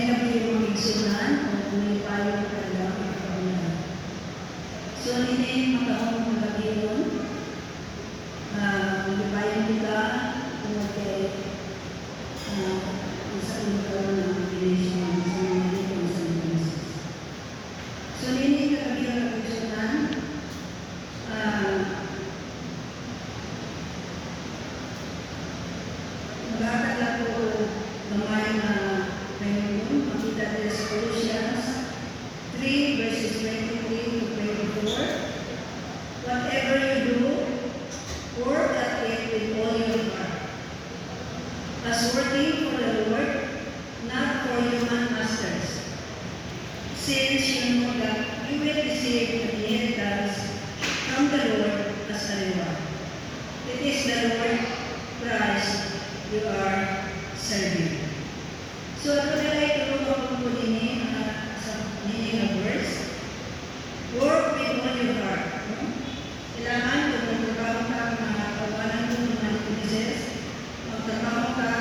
na po yung mga igsunan o pumipayo ka lang ang kabulan. So, hindi makaong magabiyon, pumipayo nila kung kay isa ito ng relation sa mga dito sa Pilipinas. So, hindi kakabiyon ang igsunan, magkakala po gamay na ngayon, makita tayo sa Colossians 3 verses 23 to 24. Whatever you do, work at it with all your heart, as working for the Lord, not for human masters, since you know that you will receive the inheritance from the Lord as a reward. It is the Lord Christ you are serving. So, ito nila itulong ako po din sa meaning of verse. Work with all your heart. Kailangan kung magtrabaho ka ang mga kawalan mo ng mga businesses, magtrabaho ka,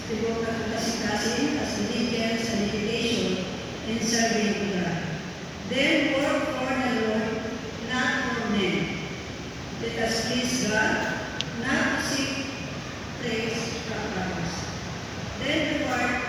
siguro ka kasi-kasi, as diligence and dedication in serving to God. Then work for the Lord, not for men. Let us please God, not seek praise from others. Then reward